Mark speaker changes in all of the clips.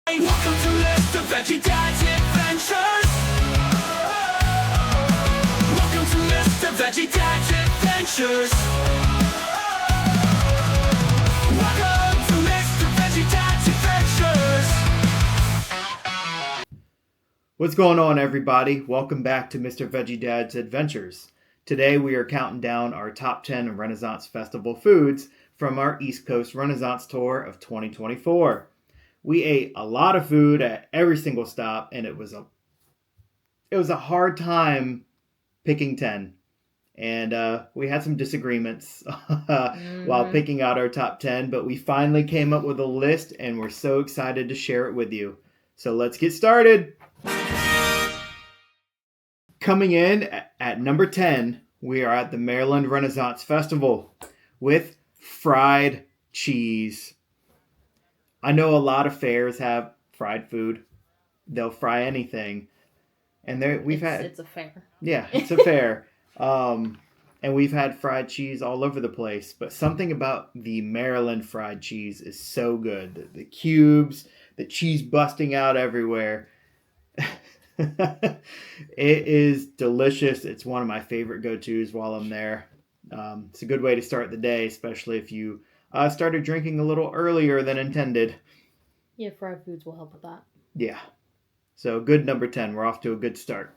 Speaker 1: Welcome to Mr.veggiedad's adventures. Welcome to Mr.veggiedad's adventures. Welcome to Mr.veggiedad's adventures.
Speaker 2: What's going on, everybody? Welcome back to Mr.veggiedad's adventures. Today we are counting down our top 10 Renaissance Festival foods from our East Coast Renaissance tour of 2024. We ate a lot of food at every single stop, and it was a hard time picking 10. And we had some disagreements while picking out our top 10, but we finally came up with a list, and we're so excited to share it with you. So let's get started. Coming in at number 10, we are at the Maryland Renaissance Festival with fried cheese. I know a lot of fairs have fried food. They'll fry anything. And
Speaker 3: It's a fair.
Speaker 2: Yeah, it's a fair. And we've had fried cheese all over the place. But something about the Maryland fried cheese is so good. The cubes, the cheese busting out everywhere. It is delicious. It's one of my favorite go-tos while I'm there. It's a good way to start the day, especially if you started drinking a little earlier than intended.
Speaker 3: Yeah, fried foods will help with that.
Speaker 2: Yeah. So good number 10. We're off to a good start.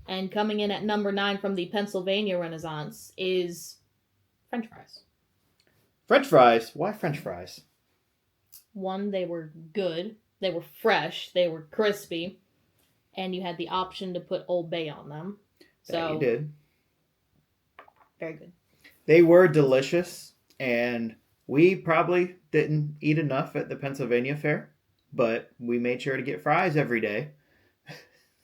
Speaker 3: And coming in at number 9 from the Pennsylvania Renaissance is French fries.
Speaker 2: French fries? Why French fries?
Speaker 3: One, they were good. They were fresh. They were crispy. And you had the option to put Old Bay on them.
Speaker 2: That you did.
Speaker 3: Very good.
Speaker 2: They were delicious, and we probably didn't eat enough at the Pennsylvania Fair, but we made sure to get fries every day.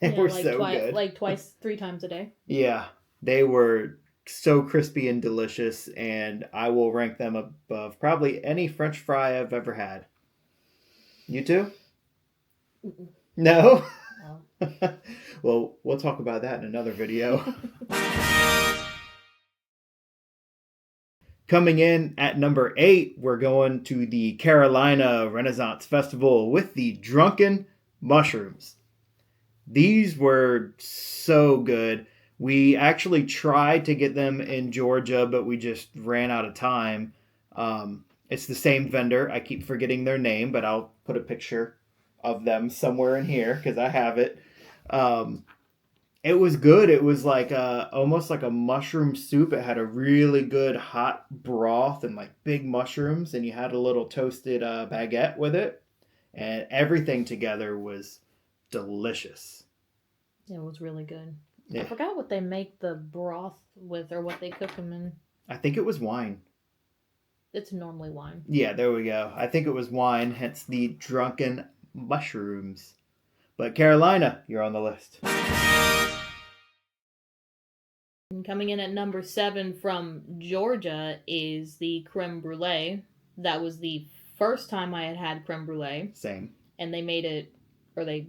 Speaker 2: They were so good.
Speaker 3: Like twice, 3 times a day.
Speaker 2: Yeah, they were so crispy and delicious, and I will rank them above probably any French fry I've ever had. You too?
Speaker 3: Mm-mm.
Speaker 2: No?
Speaker 3: No.
Speaker 2: Well, we'll talk about that in another video. Coming in at number 8, we're going to the Carolina Renaissance Festival with the drunken mushrooms. These were so good. We actually tried to get them in Georgia, but we just ran out of time. It's the same vendor. I keep forgetting their name, but I'll put a picture of them somewhere in here because I have it. It was good. It was like almost like a mushroom soup. It had a really good hot broth and like big mushrooms, and you had a little toasted baguette with it, and everything together was delicious.
Speaker 3: It was really good.
Speaker 2: Yeah.
Speaker 3: I forgot what they make the broth with or what they cook them in.
Speaker 2: I think it was wine.
Speaker 3: It's normally wine.
Speaker 2: Yeah, there we go. I think it was wine, hence the drunken mushrooms. But Carolina, you're on the list.
Speaker 3: And coming in at number 7 from Georgia is the creme brulee. That was the first time I had creme brulee.
Speaker 2: Same.
Speaker 3: And they made it, or they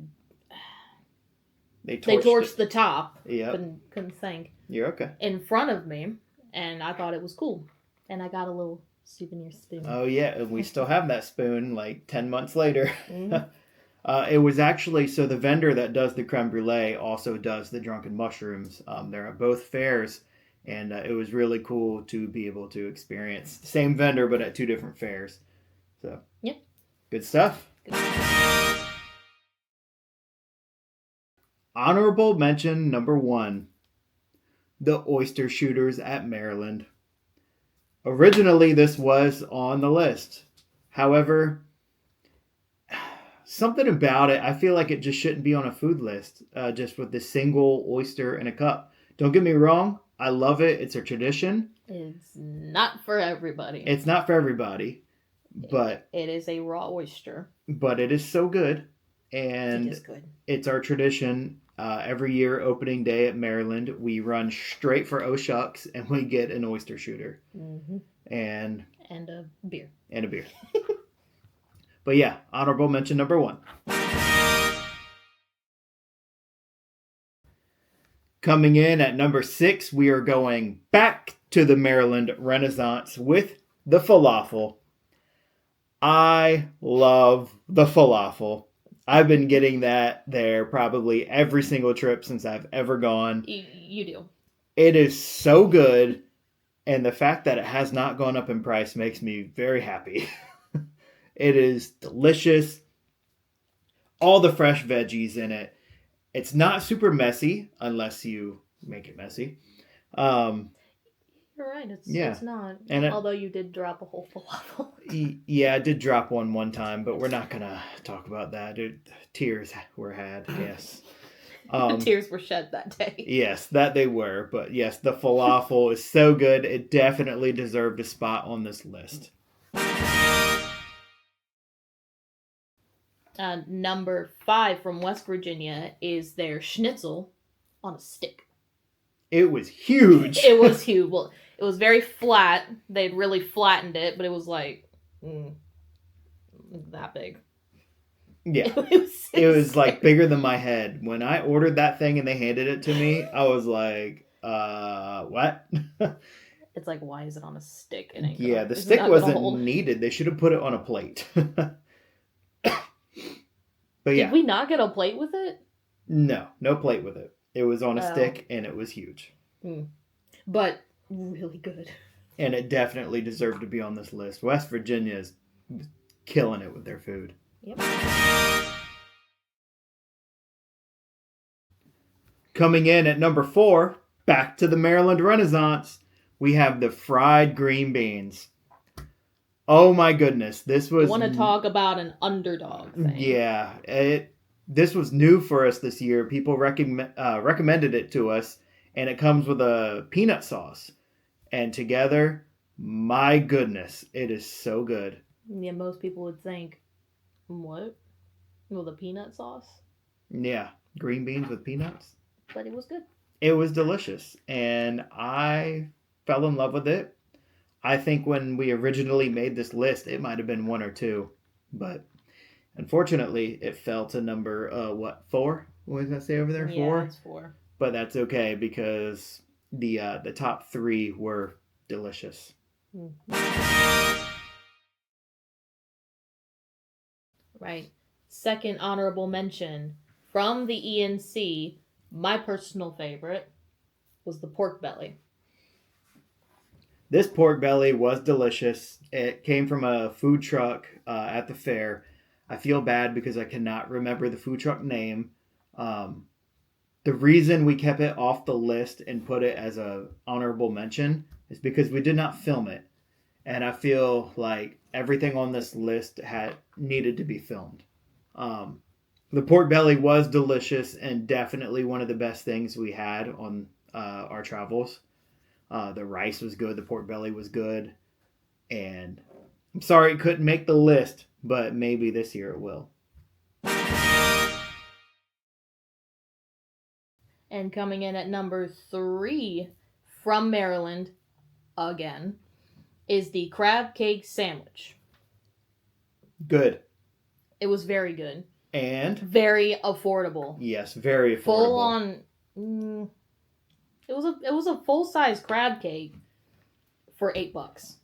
Speaker 2: torched
Speaker 3: torched the top.
Speaker 2: Yep.
Speaker 3: Couldn't think.
Speaker 2: You're okay.
Speaker 3: In front of me, and I thought it was cool. And I got a little souvenir spoon.
Speaker 2: Oh yeah, and we still have that spoon like 10 months later.
Speaker 3: Mm-hmm.
Speaker 2: It was actually, so the vendor that does the creme brulee also does the drunken mushrooms. They're at both fairs, and it was really cool to be able to experience the same vendor but at 2 different fairs. So,
Speaker 3: yeah.
Speaker 2: Good stuff.
Speaker 3: Good.
Speaker 2: Honorable mention number 1, the oyster shooters at Maryland. Originally, this was on the list. However, something about it, I feel like it just shouldn't be on a food list, just with the single oyster in a cup. Don't get me wrong, I love it. It's a tradition.
Speaker 3: It's not for everybody.
Speaker 2: It's not for everybody, but
Speaker 3: it is a raw oyster.
Speaker 2: But it is so good, and
Speaker 3: it is good.
Speaker 2: It's our tradition. Every year, opening day at Maryland, we run straight for O'Shucks, and we get an oyster shooter.
Speaker 3: Mm-hmm.
Speaker 2: And
Speaker 3: a beer.
Speaker 2: And a beer. But yeah, honorable mention number 1. Coming in at number 6, we are going back to the Maryland Renaissance with the falafel. I love the falafel. I've been getting that there probably every single trip since I've ever gone.
Speaker 3: You do.
Speaker 2: It is so good, and the fact that it has not gone up in price makes me very happy. It is delicious. All the fresh veggies in it. It's not super messy unless you make it messy.
Speaker 3: You're right.
Speaker 2: Yeah.
Speaker 3: It's not.
Speaker 2: And
Speaker 3: Although you did drop a whole falafel.
Speaker 2: Yeah, I did drop one time, but we're not gonna talk about that. Tears were had, yes.
Speaker 3: Tears were shed that day.
Speaker 2: Yes, that they were. But yes, the falafel is so good. It definitely deserved a spot on this list.
Speaker 3: Number 5 from West Virginia is their schnitzel on a stick.
Speaker 2: It was huge.
Speaker 3: It was huge. Well, it was very flat. They'd really flattened it, but it was like that big.
Speaker 2: Yeah.
Speaker 3: It
Speaker 2: was like bigger than my head. When I ordered that thing and they handed it to me, I was like, what?
Speaker 3: It's like, why is it on a stick?
Speaker 2: Yeah, the stick wasn't needed. They should have put it on a plate. But yeah.
Speaker 3: Did we not get a plate with it?
Speaker 2: No plate with it. It was on a stick and it was huge.
Speaker 3: But really good.
Speaker 2: And it definitely deserved to be on this list. West Virginia is killing it with their food.
Speaker 3: Yep.
Speaker 2: Coming in at number 4, back to the Maryland Renaissance, we have the fried green beans. Oh my goodness, this was...
Speaker 3: I want to talk about an underdog thing.
Speaker 2: Yeah, this was new for us this year. People recommended it to us, and it comes with a peanut sauce. And together, my goodness, it is so good.
Speaker 3: Yeah, most people would think, what? Well, the peanut sauce?
Speaker 2: Yeah, green beans with peanuts.
Speaker 3: But it was good.
Speaker 2: It was delicious, and I fell in love with it. I think when we originally made this list, it might have been 1 or 2, but unfortunately, it fell to number 4? What does that say over there? 4?
Speaker 3: Yeah, it's 4.
Speaker 2: But that's okay because the top 3 were delicious.
Speaker 3: Right. Second honorable mention from the ENC. My personal favorite was the pork belly.
Speaker 2: This pork belly was delicious. It came from a food truck at the fair. I feel bad because I cannot remember the food truck name. The reason we kept it off the list and put it as a honorable mention is because we did not film it. And I feel like everything on this list needed to be filmed. The pork belly was delicious and definitely one of the best things we had on our travels. The rice was good. The pork belly was good. And I'm sorry it couldn't make the list, but maybe this year it will.
Speaker 3: And coming in at number 3 from Maryland, again, is the crab cake sandwich.
Speaker 2: Good.
Speaker 3: It was very good.
Speaker 2: And?
Speaker 3: Very affordable.
Speaker 2: Yes, very affordable.
Speaker 3: Full on... It was a full-size crab cake for $8.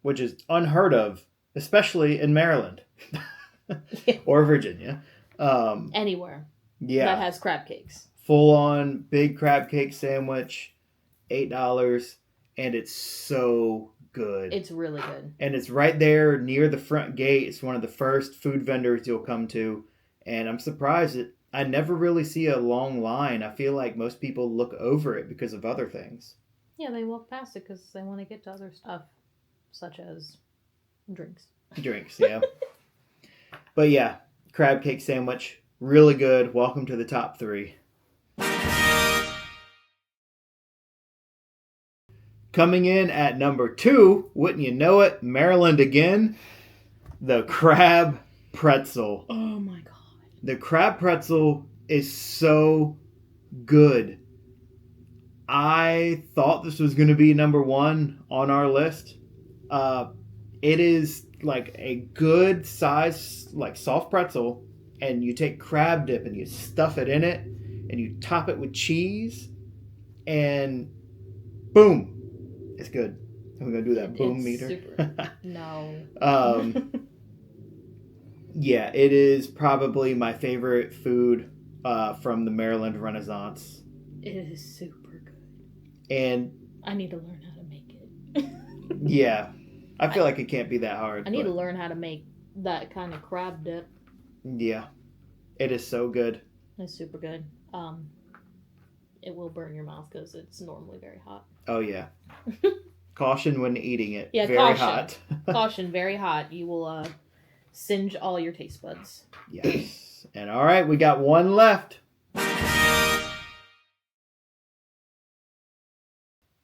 Speaker 2: Which is unheard of, especially in Maryland. Or Virginia.
Speaker 3: Anywhere.
Speaker 2: Yeah.
Speaker 3: That has crab cakes.
Speaker 2: Full on big crab cake sandwich, $8, and it's so good.
Speaker 3: It's really good.
Speaker 2: And it's right there near the front gate. It's one of the first food vendors you'll come to, and I'm surprised that I never really see a long line. I feel like most people look over it because of other things.
Speaker 3: Yeah, they walk past it because they want to get to other stuff, such as drinks.
Speaker 2: Drinks, yeah. But yeah, crab cake sandwich, really good. Welcome to the top 3. Coming in at number 2, wouldn't you know it, Maryland again, the crab pretzel.
Speaker 3: Oh my god.
Speaker 2: The crab pretzel is so good. I thought this was going to be number 1 on our list. It is like a good size, like soft pretzel, and you take crab dip and you stuff it in it, and you top it with cheese, and boom. It's good. I'm going to do that boom meter.
Speaker 3: Super. No.
Speaker 2: Yeah, it is probably my favorite food from the Maryland Renaissance.
Speaker 3: It is super good.
Speaker 2: And
Speaker 3: I need to learn how to make it.
Speaker 2: yeah, I feel like it can't be that hard.
Speaker 3: I need
Speaker 2: but
Speaker 3: to learn how to make that kind of crab dip.
Speaker 2: Yeah, it is so good.
Speaker 3: It's super good. It will burn your mouth because it's normally very hot.
Speaker 2: Oh, yeah. Caution when eating it.
Speaker 3: Yeah,
Speaker 2: Very
Speaker 3: caution.
Speaker 2: hot.
Speaker 3: Caution, very hot. You will singe all your taste buds.
Speaker 2: Yes. And all right, we got one left.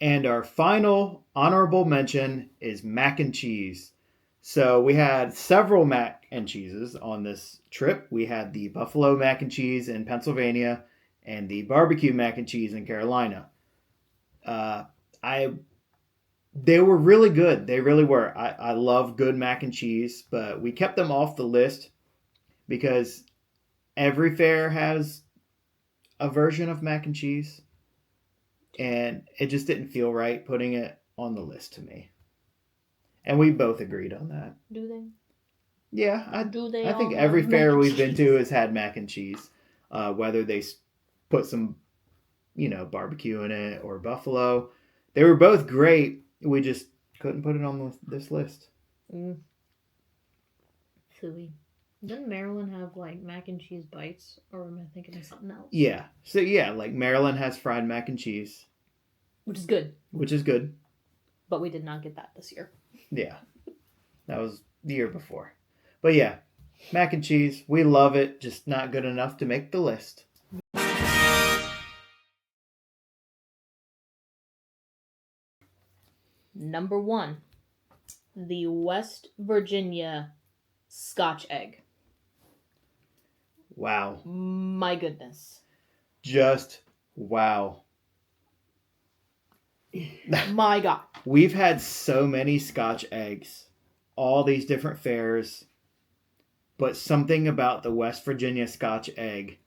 Speaker 2: And our final honorable mention is mac and cheese. So we had several mac and cheeses on this trip. We had the buffalo mac and cheese in Pennsylvania and the barbecue mac and cheese in Carolina. They were really good. They really were. I love good mac and cheese, but we kept them off the list because every fair has a version of mac and cheese. And it just didn't feel right putting it on the list to me. And we both agreed on that.
Speaker 3: Do they?
Speaker 2: Yeah, I think
Speaker 3: all
Speaker 2: every
Speaker 3: love
Speaker 2: fair
Speaker 3: mac and
Speaker 2: we've been to
Speaker 3: cheese?
Speaker 2: has had mac and cheese. Whether they put some, barbecue in it or buffalo. They were both great. We just couldn't put it on this list.
Speaker 3: Silly. Doesn't Maryland have like mac and cheese bites? Or am I thinking of something else?
Speaker 2: Yeah. So, yeah, like Maryland has fried mac and cheese.
Speaker 3: Which is good.
Speaker 2: Which is good.
Speaker 3: But we did not get that this year.
Speaker 2: Yeah. That was the year before. But yeah, mac and cheese, we love it. Just not good enough to make the list.
Speaker 3: Number 1. The West Virginia Scotch egg.
Speaker 2: Wow.
Speaker 3: My goodness.
Speaker 2: Just wow.
Speaker 3: My God.
Speaker 2: We've had so many Scotch eggs, all these different fairs, but something about the West Virginia Scotch egg,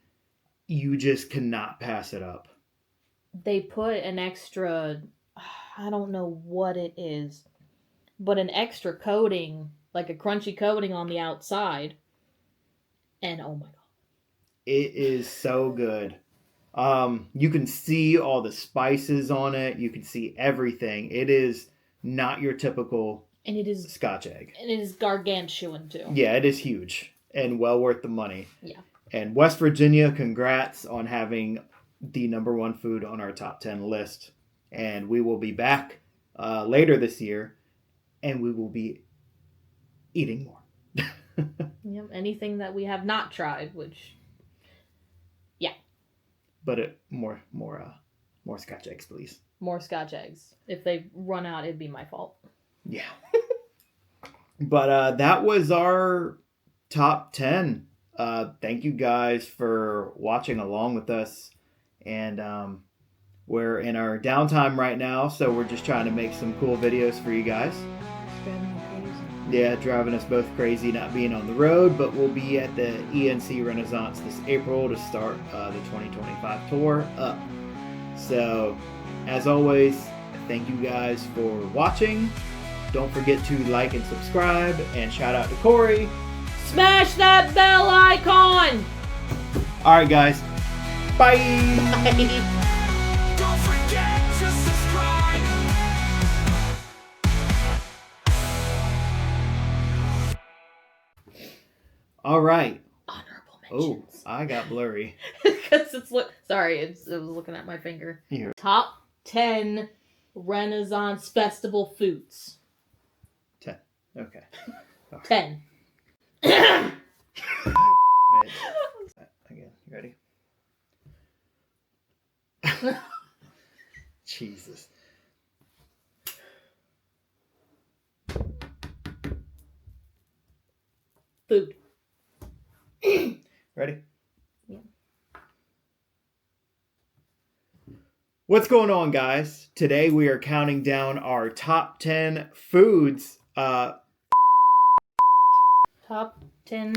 Speaker 2: you just cannot pass it up.
Speaker 3: They put an extra, I don't know what it is, but an extra coating, like a crunchy coating on the outside. And oh my God.
Speaker 2: It is so good. You can see all the spices on it. You can see everything. It is not your typical
Speaker 3: And it is
Speaker 2: Scotch egg.
Speaker 3: And it is gargantuan too.
Speaker 2: Yeah, it is huge and well worth the money.
Speaker 3: Yeah.
Speaker 2: And West Virginia, congrats on having the number 1 food on our top 10 list. And we will be back later this year, and we will be eating more.
Speaker 3: Yep. Anything that we have not tried, which, yeah.
Speaker 2: But more Scotch eggs, please.
Speaker 3: More Scotch eggs. If they run out, it'd be my fault.
Speaker 2: Yeah. But that was our top 10. Thank you guys for watching along with us. And we're in our downtime right now, so we're just trying to make some cool videos for you guys. Yeah, driving us both crazy not being on the road, but we'll be at the ENC Renaissance this April to start the 2025 tour up. So, as always, thank you guys for watching. Don't forget to like and subscribe, and shout out to Corey.
Speaker 3: Smash that bell icon!
Speaker 2: Alright guys, bye!
Speaker 3: Bye.
Speaker 1: Don't forget to subscribe.
Speaker 2: Alright.
Speaker 3: Honorable
Speaker 2: Oh,
Speaker 3: mentions.
Speaker 2: I got blurry.
Speaker 3: Because it was looking at my finger.
Speaker 2: Here.
Speaker 3: Top 10 Renaissance Festival foods.
Speaker 2: 10. Okay.
Speaker 3: 10.
Speaker 2: Again, you ready? Jesus.
Speaker 3: Food.
Speaker 2: Ready?
Speaker 3: Yeah.
Speaker 2: What's going on, guys? Today we are counting down our top 10 foods.
Speaker 3: Top 10